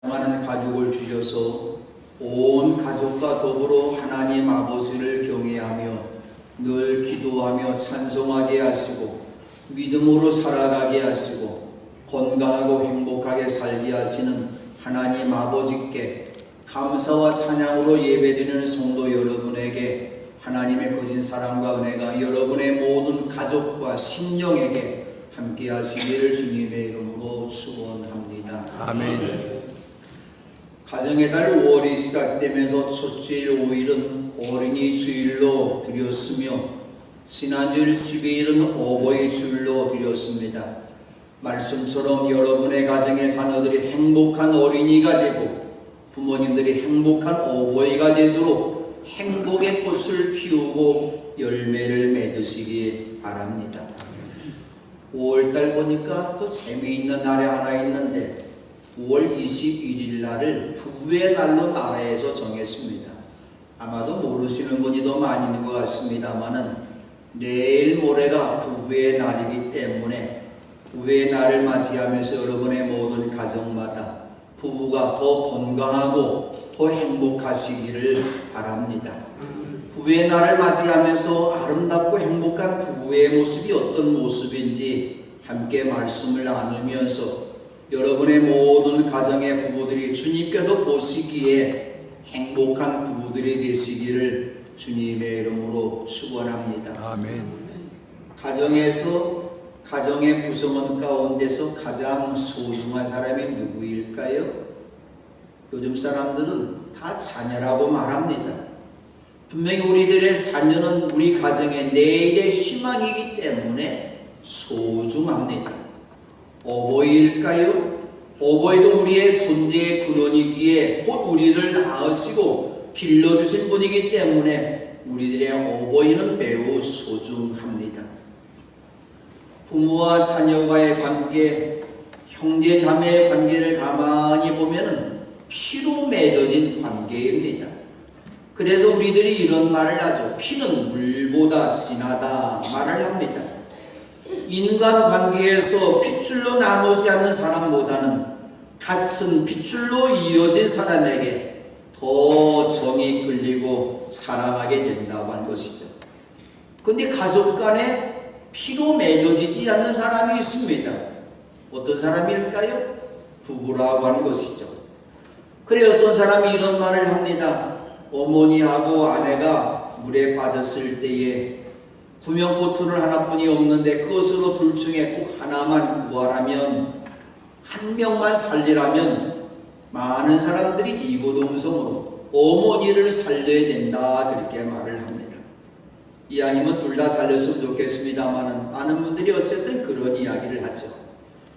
사랑하는 가족을 주셔서 온 가족과 더불어 하나님 아버지를 경외하며 늘 기도하며 찬송하게 하시고 믿음으로 살아가게 하시고 건강하고 행복하게 살게 하시는 하나님 아버지께 감사와 찬양으로 예배드리는 성도 여러분에게 하나님의 거진 사랑과 은혜가 여러분의 모든 가족과 심령에게 함께 하시기를 주님의 이름으로 축원합니다. 아멘. 가정의 달 5월이 시작되면서 첫주일 5일은 어린이 주일로 드렸으며 지난주일 12일은 어버이 주일로 드렸습니다. 말씀처럼 여러분의 가정의 자녀들이 행복한 어린이가 되고 부모님들이 행복한 어버이가 되도록 행복의 꽃을 피우고 열매를 맺으시기 바랍니다. 5월달 보니까 또 재미있는 날이 하나 있는데 5월 21일 날을 부부의 날로 나라에서 정했습니다. 아마도 모르시는 분이 더 많이 있는 것 같습니다만은 내일 모레가 부부의 날이기 때문에 부부의 날을 맞이하면서 여러분의 모든 가정마다 부부가 더 건강하고 더 행복하시기를 바랍니다. 부부의 날을 맞이하면서 아름답고 행복한 부부의 모습이 어떤 모습인지 함께 말씀을 나누면서 여러분의 모든 가정의 부부들이 주님께서 보시기에 행복한 부부들이 되시기를 주님의 이름으로 축원합니다. 아멘. 가정에서 가정의 구성원 가운데서 가장 소중한 사람이 누구일까요? 요즘 사람들은 다 자녀라고 말합니다. 분명히 우리들의 자녀는 우리 가정의 내일의 희망이기 때문에 소중합니다. 어버이일까요? 어버이도 우리의 존재의 근원이기에 곧 우리를 낳으시고 길러주신 분이기 때문에 우리들의 어버이는 매우 소중합니다. 부모와 자녀와의 관계, 형제 자매의 관계를 가만히 보면 피로 맺어진 관계입니다. 그래서 우리들이 이런 말을 하죠. 피는 물보다 진하다 말을 합니다. 인간관계에서 핏줄로 나누지 않는 사람보다는 같은 핏줄로 이어진 사람에게 더 정이 끌리고 사랑하게 된다고 하는 것이죠. 그런데 가족 간에 피로 맺어지지 않는 사람이 있습니다. 어떤 사람일까요? 부부라고 하는 것이죠. 그래 어떤 사람이 이런 말을 합니다. 어머니하고 아내가 물에 빠졌을 때에 구명보트는 하나뿐이 없는데 그것으로 둘 중에 꼭 하나만 구하라면 한 명만 살리라면 많은 사람들이 이고동성으로 어머니를 살려야 된다 그렇게 말을 합니다. 이왕이면 둘 다 살렸으면 좋겠습니다만 많은 분들이 어쨌든 그런 이야기를 하죠.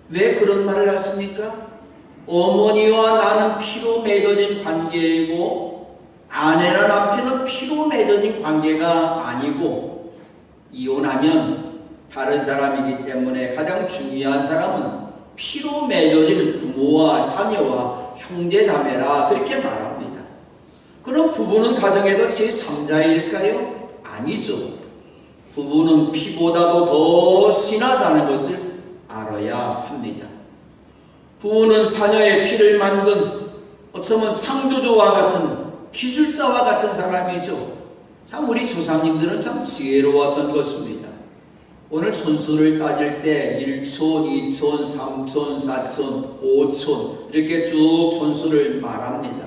왜 그런 말을 하십니까? 어머니와 나는 피로 맺어진 관계이고 아내나 남편은 피로 맺어진 관계가 아니고 이혼하면 다른 사람이기 때문에 가장 중요한 사람은 피로 맺어진 부모와 자녀와 형제자매라 그렇게 말합니다. 그럼 부부는 가정에도 제3자일까요? 아니죠. 부부는 피보다도 더 진하다는 것을 알아야 합니다. 부부는 자녀의 피를 만든 어쩌면 창조주와 같은 기술자와 같은 사람이죠. 참 우리 조상님들은 참 지혜로웠던 것입니다. 오늘 촌수를 따질 때 1촌, 2촌, 3촌, 4촌, 5촌 이렇게 쭉 촌수를 말합니다.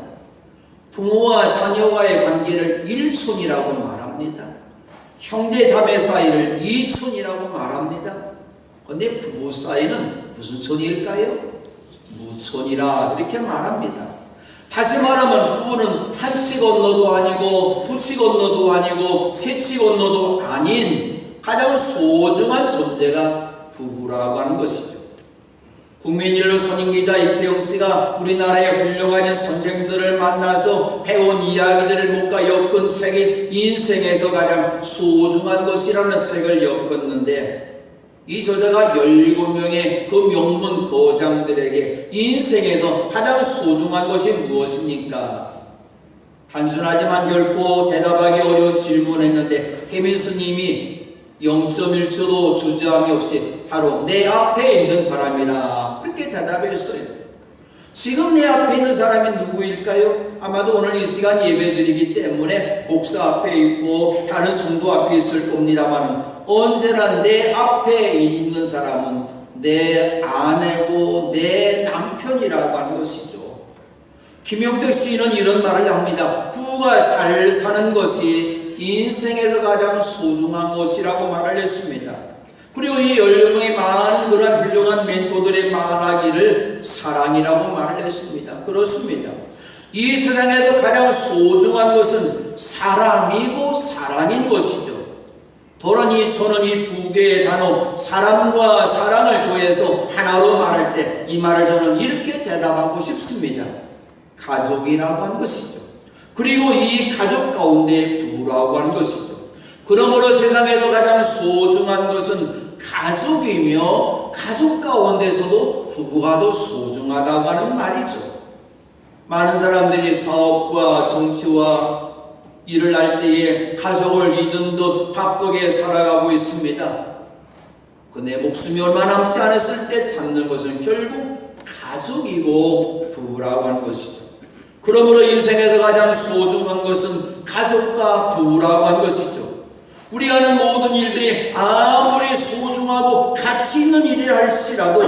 부모와 자녀와의 관계를 1촌이라고 말합니다. 형제 자매 사이를 2촌이라고 말합니다. 그런데 부부 사이는 무슨 촌일까요? 무촌이라 그렇게 말합니다. 다시 말하면 부부는 한 치 건너도 아니고 두 치 건너도 아니고 세 치 건너도 아닌 가장 소중한 존재가 부부라고 하는 것이죠. 국민일로 선임기자 이태영 씨가 우리나라의 훌륭한 선생들을 만나서 배운 이야기들을 묵과 엮은 책이 인생에서 가장 소중한 것이라는 책을 엮었는데 이 저자가 17명의 그 명문 거장들에게 인생에서 가장 소중한 것이 무엇입니까? 단순하지만 결코 대답하기 어려운 질문했는데 혜민 스님이 0.1초도 주저함이 없이 바로 내 앞에 있는 사람이라 그렇게 대답했어요. 지금 내 앞에 있는 사람이 누구일까요? 아마도 오늘 이 시간 예배드리기 때문에 목사 앞에 있고 다른 성도 앞에 있을 겁니다만 언제나 내 앞에 있는 사람은 내 아내고 내 남편이라고 하는 것이죠. 김용택 시인은 이런 말을 합니다. 부부가 잘 사는 것이 인생에서 가장 소중한 것이라고 말을 했습니다. 그리고 이 연령의 많은 그런 훌륭한 멘토들의 말하기를 사랑이라고 말을 했습니다. 그렇습니다. 이 세상에도 가장 소중한 것은 사람이고 사랑인 것이죠. 저는 이 두 개의 단어 사람과 사랑을 더해서 하나로 말할 때 이 말을 저는 이렇게 대답하고 싶습니다. 가족이라고 하는 것이죠. 그리고 이 가족 가운데 부부라고 하는 것이죠. 그러므로 세상에도 가장 소중한 것은 가족이며 가족 가운데서도 부부가 더 소중하다고 하는 말이죠. 많은 사람들이 사업과 정치와 일을 할 때에 가족을 이든 듯 바쁘게 살아가고 있습니다. 그 내 목숨이 얼마 남지 않았을 때 찾는 것은 결국 가족이고 부부라고 하는 것이죠. 그러므로 인생에서 가장 소중한 것은 가족과 부부라고 하는 것이죠. 우리가 하는 모든 일들이 아무리 소중하고 가치 있는 일이라 할지라도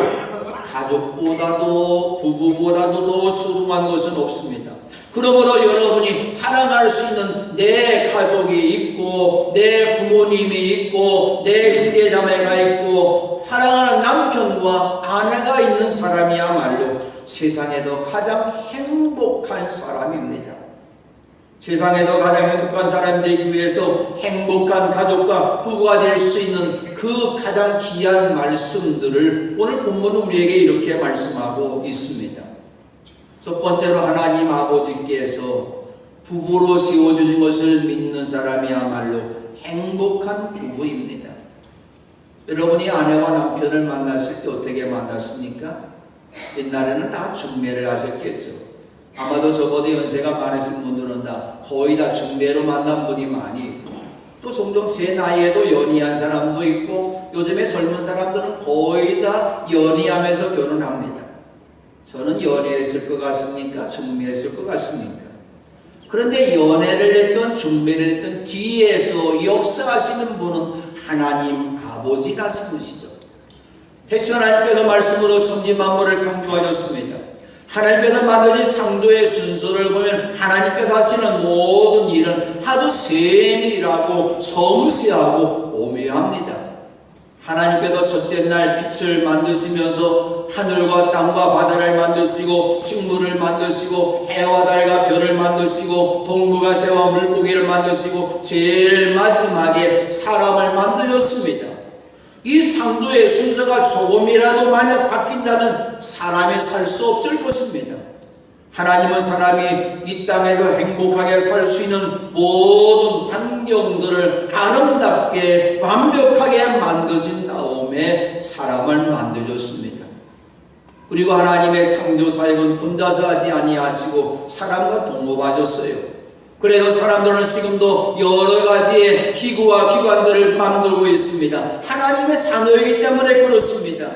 가족보다도 부부보다도 더 소중한 것은 없습니다. 그러므로 여러분이 사랑할 수 있는 내 가족이 있고 내 부모님이 있고 내 형제자매가 있고 사랑하는 남편과 아내가 있는 사람이야말로 세상에도 가장 행복한 사람입니다. 세상에서 가장 행복한 사람이 되기 위해서 행복한 가족과 부부가 될 수 있는 그 가장 귀한 말씀들을 오늘 본문은 우리에게 이렇게 말씀하고 있습니다. 첫 번째로 하나님 아버지께서 부부로 세워주신 것을 믿는 사람이야말로 행복한 부부입니다. 여러분이 아내와 남편을 만났을 때 어떻게 만났습니까? 옛날에는 다 중매를 하셨겠죠. 아마도 저보다 연세가 많으신 분들은 거의 다 중매로 만난 분이 많이 있고 또 종종 제 나이에도 연이한 사람도 있고 요즘에 젊은 사람들은 거의 다 연이하면서 결혼합니다. 저는 연애했을 것 같습니까? 중매했을 것 같습니까? 그런데 연애를 했던 중매를 했던 뒤에서 역사하시는 분은 하나님 아버지라신 것이죠. 해수 하나님께서 말씀으로 천지 만물을 창조하셨습니다. 하나님께서 만드신 창조의 순서를 보면 하나님께서 하시는 모든 일은 아주 세밀하고 섬세하고 오묘합니다. 하나님께서 첫째 날 빛을 만드시면서 하늘과 땅과 바다를 만드시고 식물을 만드시고 해와 달과 별을 만드시고 동물과 새와 물고기를 만드시고 제일 마지막에 사람을 만드셨습니다. 이 창조의 순서가 조금이라도 만약 바뀐다면 사람이 살 수 없을 것입니다. 하나님은 사람이 이 땅에서 행복하게 살 수 있는 모든 환경들을 아름답게 완벽하게 만드신 다음에 사람을 만들었습니다. 그리고 하나님의 창조 사역은 혼자서 하지 아니하시고 사람과 동업하셨어요. 그래서 사람들은 지금도 여러 가지의 기구와 기관들을 만들고 있습니다. 하나님의 자녀이기 때문에 그렇습니다.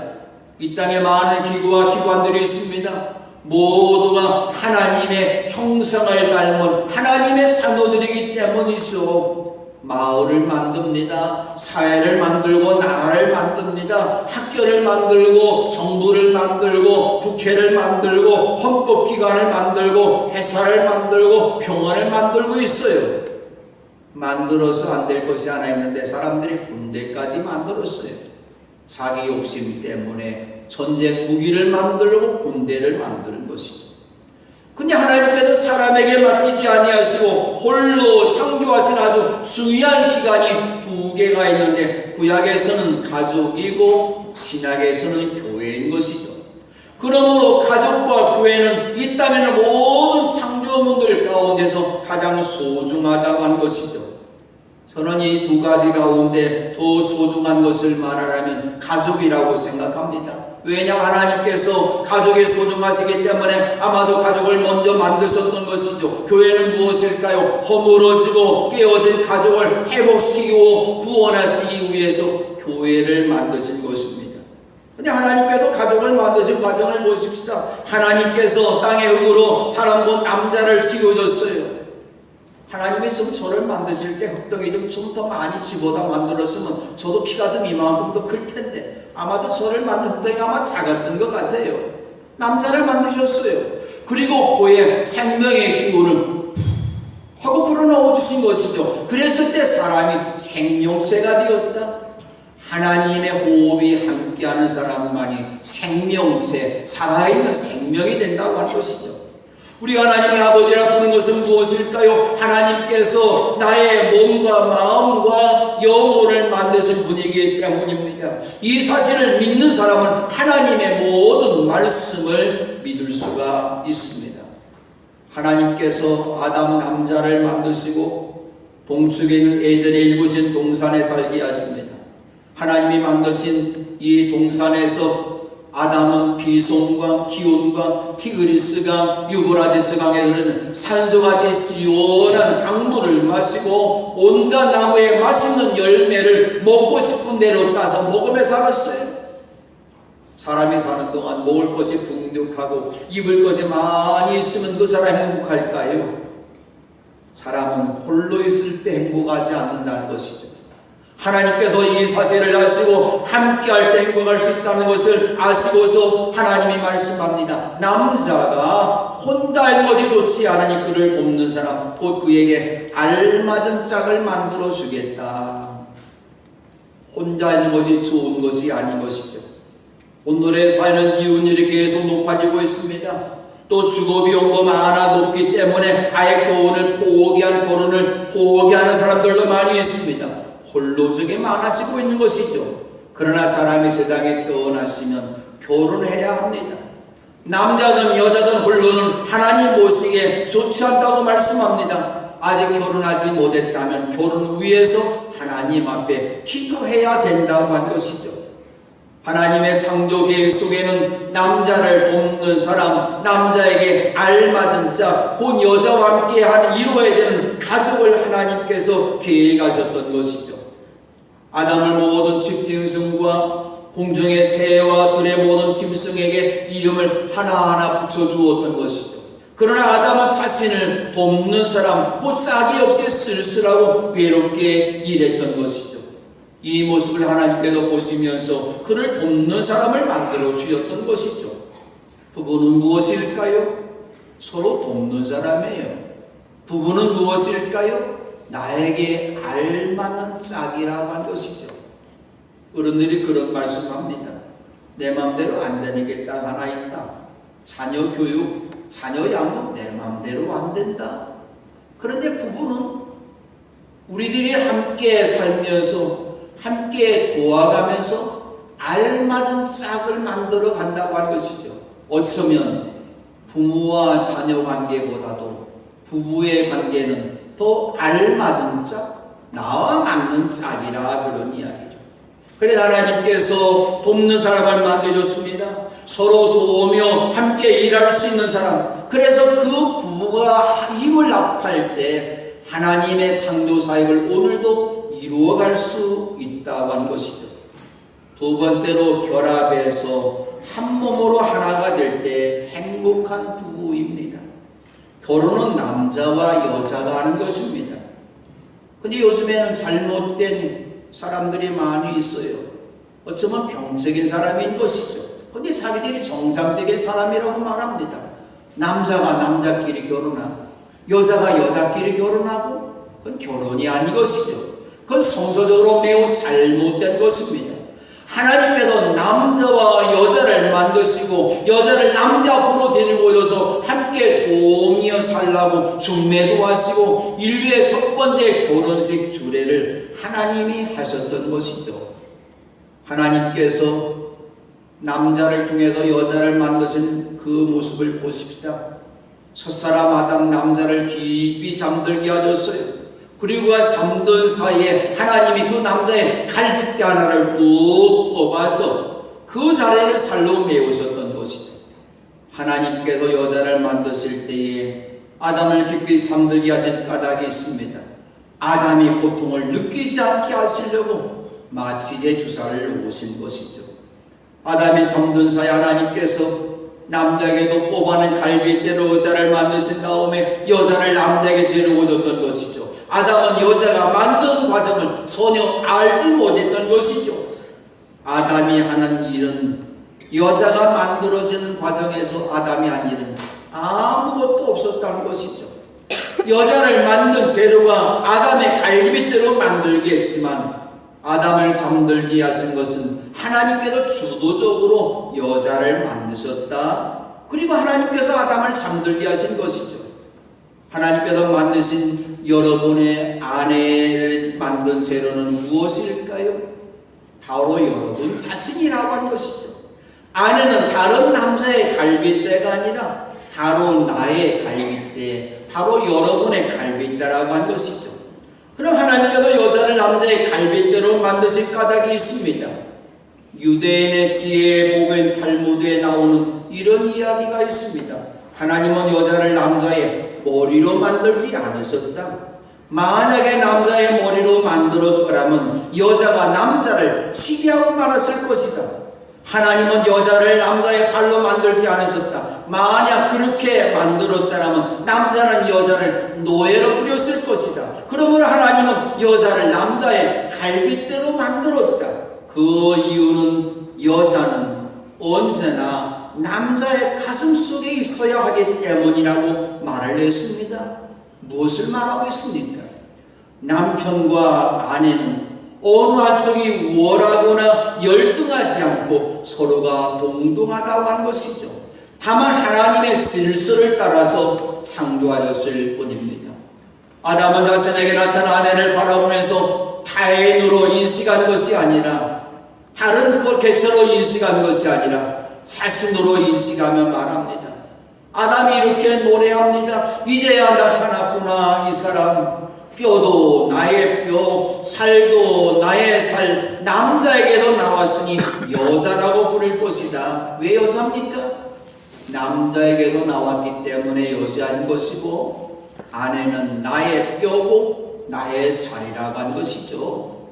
이 땅에 많은 기구와 기관들이 있습니다. 모두가 하나님의 형상을 닮은 하나님의 자녀들이기 때문이죠. 마을을 만듭니다. 사회를 만들고 나라를 만듭니다. 학교를 만들고 정부를 만들고 국회를 만들고 헌법기관을 만들고 회사를 만들고 병원을 만들고 있어요. 만들어서 안 될 것이 하나 있는데 사람들이 군대까지 만들었어요. 자기 욕심 때문에 전쟁 무기를 만들고 군대를 만드는 것이죠. 근데 하나님께서 사람에게 맡기지 아니하시고 홀로 창조하신 아주 중요한 기관이 두 개가 있는데 구약에서는 가족이고 신약에서는 교회인 것이죠. 그러므로 가족과 교회는 이 땅에 있는 모든 창조물들 가운데서 가장 소중하다고 한 것이죠. 저는 이 두 가지 가운데 더 소중한 것을 말하라면 가족이라고 생각합니다. 왜냐하면 하나님께서 가족이 소중하시기 때문에 아마도 가족을 먼저 만드셨던 것이죠. 교회는 무엇일까요? 허물어지고 깨어진 가족을 회복시키고 구원하시기 위해서 교회를 만드신 것입니다. 근데 하나님께서 가족을 만드신 과정을 보십시다. 하나님께서 땅의 흙으로 사람 곧 남자를 지어줬어요. 하나님이 좀 저를 만드실 때 흙덩이 좀 더 많이 집어다 만들었으면 저도 키가 좀 이만큼 더 클 텐데 아마도 저를 만든 흙덩이가 아마 작았던 것 같아요. 남자를 만드셨어요. 그리고 그의 생명의 기운을 하고 불어넣어 주신 것이죠. 그랬을 때 사람이 생명체가 되었다. 하나님의 호흡이 함께하는 사람만이 생명체, 살아있는 생명이 된다고 하는 것이죠. 우리 하나님을 아버지라 부르는 것은 무엇일까요? 하나님께서 나의 몸과 마음과 영혼을 만드신 분이기 때문입니다. 이 사실을 믿는 사람은 하나님의 모든 말씀을 믿을 수가 있습니다. 하나님께서 아담 남자를 만드시고 동쪽에 있는 에덴에 일구신 동산에 살게 하십니다. 하나님이 만드신 이 동산에서 아담은 비송강, 기온강, 티그리스강, 유브라디스강에 흐르는 산소같이 시원한 강물을 마시고 온갖 나무에 맛있는 열매를 먹고 싶은 대로 따서 먹으며 살았어요. 사람이 사는 동안 먹을 것이 풍족하고 입을 것이 많이 있으면 그 사람이 행복할까요? 사람은 홀로 있을 때 행복하지 않는다는 것이죠. 하나님께서 이 사실을 아시고 함께할 때 행복할 수 있다는 것을 아시고서 하나님이 말씀합니다. 남자가 혼자 있는 것이 좋지 않으니 그를 돕는 사람 곧 그에게 알맞은 짝을 만들어 주겠다. 혼자 있는 것이 좋은 것이 아닌 것이죠. 오늘의 사회는 이혼율이 계속 높아지고 있습니다. 또 주거비용도 많아 높기 때문에 아예 결혼을 포기하는 사람들도 많이 있습니다. 홀로족이 많아지고 있는 것이죠. 그러나 사람이 세상에 태어났으면 결혼해야 합니다. 남자든 여자든 홀로는 하나님 보시기에 좋지 않다고 말씀합니다. 아직 결혼하지 못했다면 결혼 위해서 하나님 앞에 기도해야 된다고 한 것이죠. 하나님의 창조 계획 속에는 남자를 돕는 사람, 남자에게 알맞은 자, 곧 여자와 함께하는 이루어야 되는 가족을 하나님께서 계획하셨던 것이죠. 아담을 모든 집짐승과 공중의 새와 들의 모든 짐승에게 이름을 하나하나 붙여주었던 것이죠. 그러나 아담은 자신을 돕는 사람, 곧 짝이 없이 쓸쓸하고 외롭게 일했던 것이죠. 이 모습을 하나님께서 보시면서 그를 돕는 사람을 만들어 주셨던 것이죠. 부부는 무엇일까요? 서로 돕는 사람이에요. 부부는 무엇일까요? 나에게 알맞는 짝이라고 한 것이죠. 어른들이 그런 말씀합니다. 내 마음대로 안 되는 게 딱 하나 있다. 자녀 교육, 자녀 양은 내 마음대로 안 된다. 그런데 부부는 우리들이 함께 살면서 함께 도와가면서 알맞은 짝을 만들어 간다고 한 것이죠. 어쩌면 부모와 자녀 관계보다도 부부의 관계는 더 알맞은 짝, 나와 맞는 짝이라 그런 이야기죠. 그래 하나님께서 돕는 사람을 만들어줬습니다. 서로 도우며 함께 일할 수 있는 사람. 그래서 그 부부가 힘을 합할 때 하나님의 창조 사역을 오늘도 이루어갈 수 있다고 하는 것이죠. 두 번째로 결합해서 한 몸으로 하나가 될 때 행복한 부부입니다. 결혼은 남자와 여자가 하는 것입니다. 근데 요즘에는 잘못된 사람들이 많이 있어요. 어쩌면 병적인 사람인 것이죠. 근데 자기들이 정상적인 사람이라고 말합니다. 남자가 남자끼리 결혼하고 여자가 여자끼리 결혼하고 그건 결혼이 아닌 것이죠. 그건 성서적으로 매우 잘못된 것입니다. 하나님께서 남자와 여자를 만드시고 여자를 남자 앞으로 데리고 오셔서 함께 도우며 살라고 중매도 하시고 인류의 첫 번째 결혼식 주례를 하나님이 하셨던 것이죠. 하나님께서 남자를 통해서 여자를 만드신 그 모습을 보십시다. 첫사람 아담 남자를 깊이 잠들게 하셨어요. 그리고 그 잠든 사이에 하나님이 그 남자의 갈빗대 하나를 뚝 뽑아서 그 자리를 살로 메우셨던 것이죠. 하나님께서 여자를 만드실 때에 아담을 깊이 잠들게 하신 까닭이 있습니다. 아담이 고통을 느끼지 않게 하시려고 마취제 주사를 놓으신 것이죠. 아담이 잠든 사이 하나님께서 남자에게도 뽑아낸 갈빗대로 여자를 만드신 다음에 여자를 남자에게 데리고 줬던 것이죠. 아담은 여자가 만든 과정을 전혀 알지 못했던 것이죠. 아담이 하는 일은, 여자가 만들어지는 과정에서 아담이 한 일은 아무것도 없었다는 것이죠. 여자를 만든 재료가 아담의 갈빗대로 만들게 했지만 아담을 잠들게 하신 것은 하나님께서 주도적으로 여자를 만드셨다. 그리고 하나님께서 아담을 잠들게 하신 것이죠. 하나님께서 만드신 여러분의 아내를 만든 재료는 무엇일까요? 바로 여러분 자신이라고 한 것이죠. 아내는 다른 남자의 갈빗대가 아니라 바로 나의 갈빗대, 바로 여러분의 갈빗대라고 한 것이죠. 그럼 하나님께서 여자를 남자의 갈빗대로 만드신 까닭이 있습니다. 유대인의 시의 복음 탈무드에 나오는 이런 이야기가 있습니다. 하나님은 여자를 남자의 머리로 만들지 않으셨다. 만약에 남자의 머리로 만들었더라면 여자가 남자를 치게하고 말았을 것이다. 하나님은 여자를 남자의 발로 만들지 않으셨다. 만약 그렇게 만들었다면 남자는 여자를 노예로 부렸을 것이다. 그러므로 하나님은 여자를 남자의 갈빗대로 만들었다. 그 이유는 여자는 언제나 남자의 가슴 속에 있어야 하기 때문이라고 말을 했습니다. 무엇을 말하고 있습니까? 남편과 아내는 어느 한쪽이 우월하거나 열등하지 않고 서로가 동등하다고 한 것이죠. 다만 하나님의 질서를 따라서 창조하였을 뿐입니다. 아담은 자신에게 나타난 아내를 바라보면서 타인으로 인식한 것이 아니라, 다른 개체로 인식한 것이 아니라 자신으로 인식하며 말합니다. 아담이 이렇게 노래합니다. 이제야 나타났구나. 이 사람, 뼈도 나의 뼈, 살도 나의 살, 남자에게도 나왔으니 여자라고 부를 것이다. 왜 여자입니까? 남자에게도 나왔기 때문에 여자인 것이고, 아내는 나의 뼈고 나의 살이라고 한 것이죠.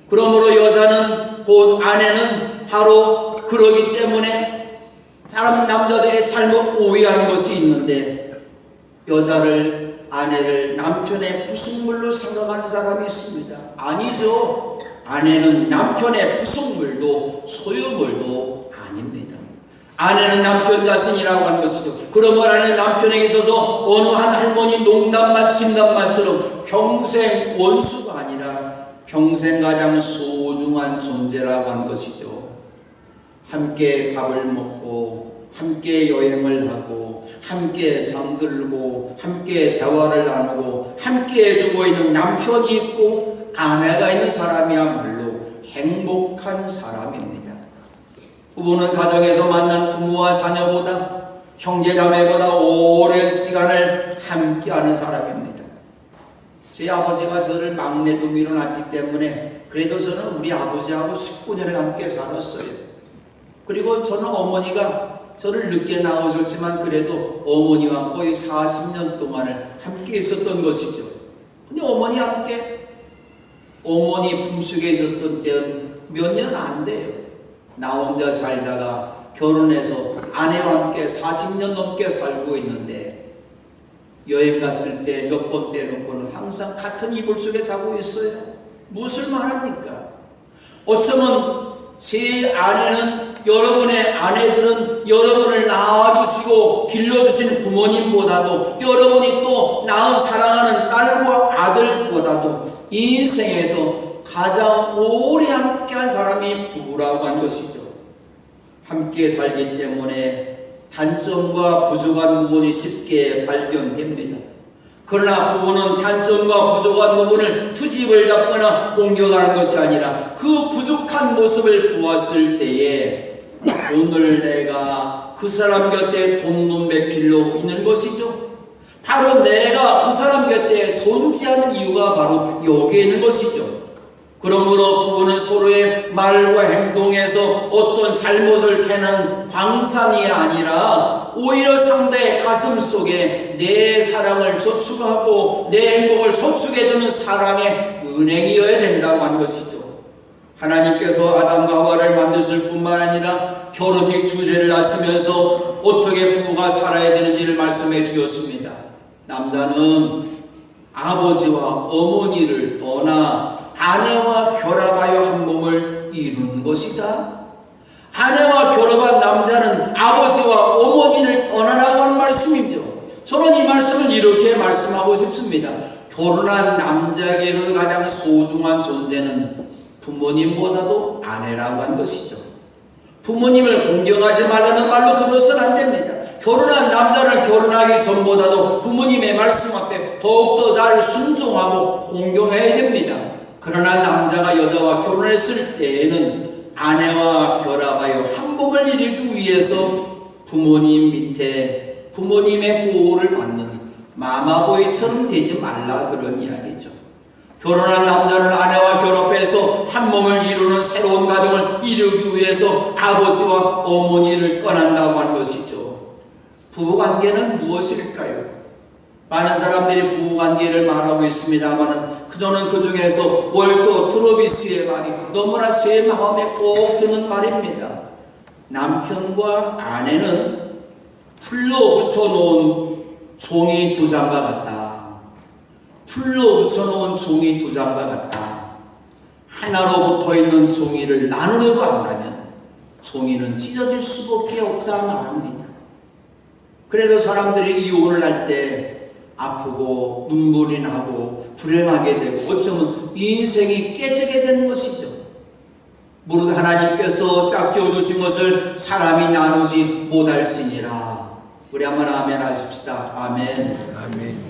그러므로 여자는, 곧 아내는 바로 그러기 때문에 사람 남자들이 잘못 오해하는 것이 있는데, 여자를, 아내를 남편의 부속물로 생각하는 사람이 있습니다. 아니죠. 아내는 남편의 부속물도 소유물도 아닙니다. 아내는 남편 자신이라고 하는 것이죠. 그러므로 아내는 남편에게 있어서 어느 한 할머니 농담만 진담만처럼 평생 원수가 아니라 평생 가장 소중한 존재라고 하는 것이죠. 함께 밥을 먹고 함께 여행을 하고 함께 잠들고 함께 대화를 나누고 함께 해주고 있는 남편이 있고 아내가 있는 사람이야말로 행복한 사람입니다. 부부는 가정에서 만난 부모와 자녀보다, 형제자매보다 오랜 시간을 함께하는 사람입니다. 제 아버지가 저를 막내둥이로 낳기 때문에 그래도 저는 우리 아버지하고 19년을 함께 살았어요. 그리고 저는 어머니가 저를 늦게 낳으셨지만 그래도 어머니와 거의 40년 동안을 함께 있었던 것이죠. 근데 어머니와 함께, 어머니 품속에 있었던 때는 몇 년 안 돼요. 나 혼자 살다가 결혼해서 아내와 함께 40년 넘게 살고 있는데, 여행 갔을 때 몇 번 빼놓고는 항상 같은 이불 속에 자고 있어요. 무엇을 말합니까? 어쩌면 제 아내는, 여러분의 아내들은 여러분을 낳아주시고 길러주신 부모님보다도, 여러분이 또 낳은 사랑하는 딸과 아들보다도 인생에서 가장 오래 함께한 사람이 부부라고 한 것이죠. 함께 살기 때문에 단점과 부족한 부분이 쉽게 발견됩니다. 그러나 부부는 단점과 부족한 부분을 트집을 잡거나 공격하는 것이 아니라 그 부족한 모습을 보았을 때에 오늘 내가 그 사람 곁에 돕는 필요 있는 것이죠. 바로 내가 그 사람 곁에 존재하는 이유가 바로 여기에 있는 것이죠. 그러므로 부부는 서로의 말과 행동에서 어떤 잘못을 캐는 광산이 아니라 오히려 상대의 가슴 속에 내 사랑을 저축하고 내 행복을 저축해주는 사랑의 은행이어야 된다고 하는 것이죠. 하나님께서 아담과 하와를 만드실 뿐만 아니라 결혼식 주제를 하시면서 어떻게 부부가 살아야 되는지를 말씀해 주셨습니다. 남자는 아버지와 어머니를 떠나 아내와 결합하여 한 몸을 이루는 것이다. 아내와 결합한 남자는 아버지와 어머니를 떠나라고 하는 말씀이죠. 저는 이 말씀을 이렇게 말씀하고 싶습니다. 결혼한 남자에게서 가장 소중한 존재는 부모님보다도 아내라고 한 것이죠. 부모님을 공경하지 말라는 말로 들어서는 안 됩니다. 결혼한 남자는 결혼하기 전보다도 부모님의 말씀 앞에 더욱더 잘 순종하고 공경해야 됩니다. 그러나 남자가 여자와 결혼했을 때에는 아내와 결합하여 한 몸을 이루기 위해서 부모님 밑에 부모님의 보호를 받는 마마보이처럼 되지 말라, 그런 이야기죠. 결혼한 남자는 아내와 결합해서 한 몸을 이루는 새로운 가정을 이루기 위해서 아버지와 어머니를 떠난다고 한 것이죠. 부부관계는 무엇일까요? 많은 사람들이 부부관계를 말하고 있습니다만 저는 그 중에서 월터 트로비스의 말이 너무나 제 마음에 꼭 드는 말입니다. 남편과 아내는 풀로 붙여놓은 종이 두 장과 같다. 풀로 붙여놓은 종이 두 장과 같다. 하나로 붙어있는 종이를 나누려고 한다면 종이는 찢어질 수밖에 없다 말합니다. 그래서 사람들이 이혼을 할 때 아프고 눈물이 나고 불행하게 되고 어쩌면 인생이 깨지게 되는 것이죠. 무릇 하나님께서 짝지어 주신 것을 사람이 나누지 못할지니라. 우리 한번 아멘 하십시다. 아멘. 아멘.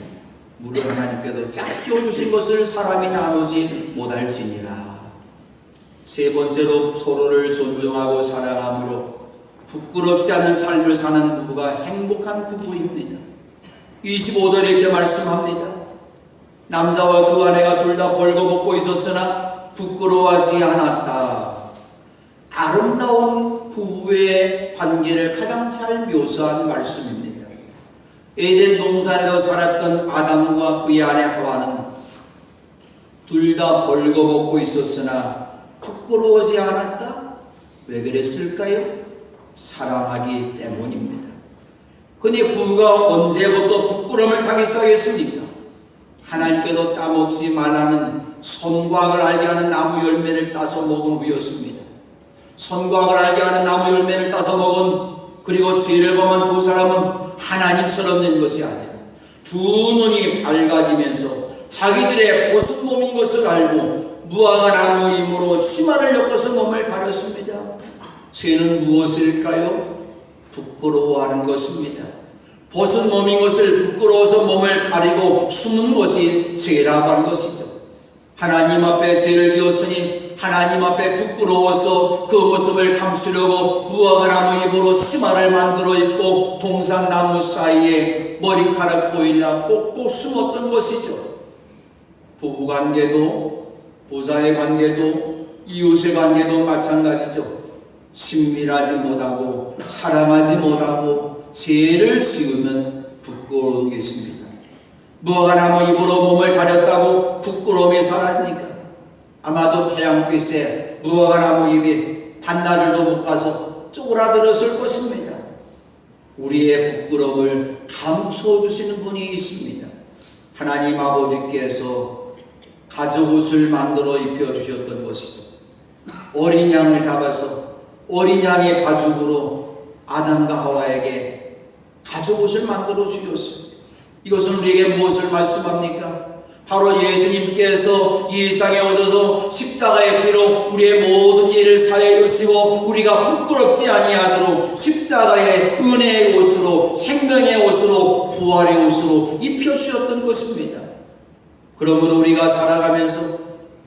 무릇 하나님께서 짝지어 주신 것을 사람이 나누지 못할지니라. 세 번째로 서로를 존중하고 사랑함으로 부끄럽지 않은 삶을 사는 부부가 행복한 부부입니다. 25절에 이렇게 말씀합니다. 남자와 그 아내가 둘 다 벌거벗고 있었으나 부끄러워하지 않았다. 아름다운 부부의 관계를 가장 잘 묘사한 말씀입니다. 에덴 동산에서 살았던 아담과 그의 아내 하와는 둘 다 벌거벗고 있었으나 부끄러워하지 않았다. 왜 그랬을까요? 사랑하기 때문입니다. 근데 부부가 언제부터 부끄러움을 타기 시작했습니까? 하나님께도 따먹지 말라는 선과학을 알게 하는 나무 열매를 따서 먹은 후였습니다. 선과학을 알게 하는 나무 열매를 따서 먹은, 그리고 죄를 범한 두 사람은 하나님처럼 된 것이 아니라 두 눈이 밝아지면서 자기들의 벗은 몸인 것을 알고 무화과 나무 힘으로 치마를 엮어서 몸을 가렸습니다. 죄는 무엇일까요? 부끄러워하는 것입니다. 벗은 몸인 것을 부끄러워서 몸을 가리고 숨는 것이 죄라고 하는 것이죠. 하나님 앞에 죄를 지었으니 하나님 앞에 부끄러워서 그 모습을 감추려고 무화과나무 잎으로 치마를 만들어 입고 동산나무 사이에 머리카락 보일라 꼭꼭 숨었던 것이죠. 부부관계도 부자의 관계도 이웃의 관계도 마찬가지죠. 친밀하지 못하고 사랑하지 못하고 죄를 지으면 부끄러운 것입니다. 무화과나무 잎으로 몸을 가렸다고 부끄러움이 사라지니까 아마도 태양빛에 무화과나무 잎이 반나절도 못 가서 쪼그라들었을 것입니다. 우리의 부끄러움을 감춰주시는 분이 있습니다. 하나님 아버지께서 가죽옷을 만들어 입혀주셨던 것이죠. 어린 양을 잡아서 어린 양의 가죽으로 아담과 하와에게 가죽옷을 만들어 주셨습니다. 이것은 우리에게 무엇을 말씀합니까? 바로 예수님께서 이 세상에 오셔서 십자가의 피로 우리의 모든 일을 사해 주시고 우리가 부끄럽지 아니하도록 십자가의 은혜의 옷으로, 생명의 옷으로, 부활의 옷으로 입혀주셨던 것입니다. 그러므로 우리가 살아가면서,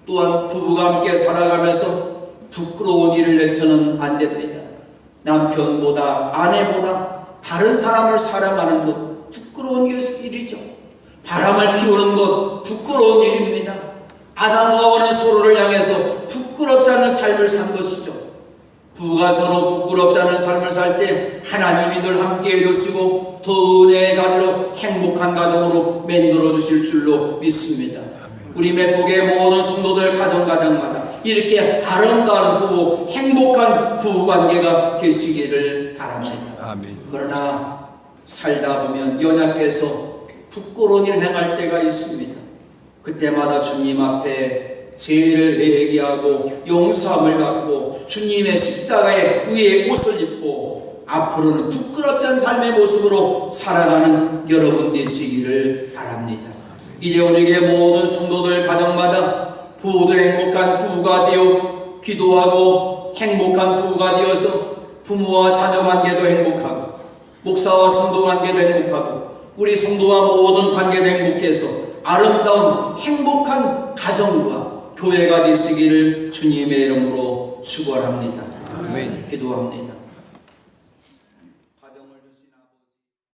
또한 부부가 함께 살아가면서 부끄러운 일을 해서는 안 됩니다. 남편보다 아내보다 다른 사람을 사랑하는 것 부끄러운 일이죠. 바람을 피우는 것 부끄러운 일입니다. 아담과 하와는 서로를 향해서 부끄럽지 않은 삶을 산 것이죠. 부부가 서로 부끄럽지 않은 삶을 살 때 하나님이 늘 함께 해주시고 더 은혜의 자리로 행복한 가정으로 만들어 주실 줄로 믿습니다. 우리 매복의 모든 성도들 가정마다 이렇게 아름다운 부부, 행복한 부부관계가 되시기를 바랍니다. 아멘. 그러나 살다 보면 연약해서 부끄러운 일 행할 때가 있습니다. 그때마다 주님 앞에 죄를 회개하고 용서함을 받고 주님의 십자가의 의의 옷을 입고 앞으로는 부끄럽지 않은 삶의 모습으로 살아가는 여러분 되시기를 바랍니다. 이제 우리에게 모든 성도들 가정마다 부부들 행복한 부부가 되어 기도하고 행복한 부부가 되어서 부모와 자녀 관계도 행복하고 목사와 성도 관계도 행복하고 우리 성도와 모든 관계도 행복해서 아름다운 행복한 가정과 교회가 되시기를 주님의 이름으로 축원합니다. 아멘. 기도합니다.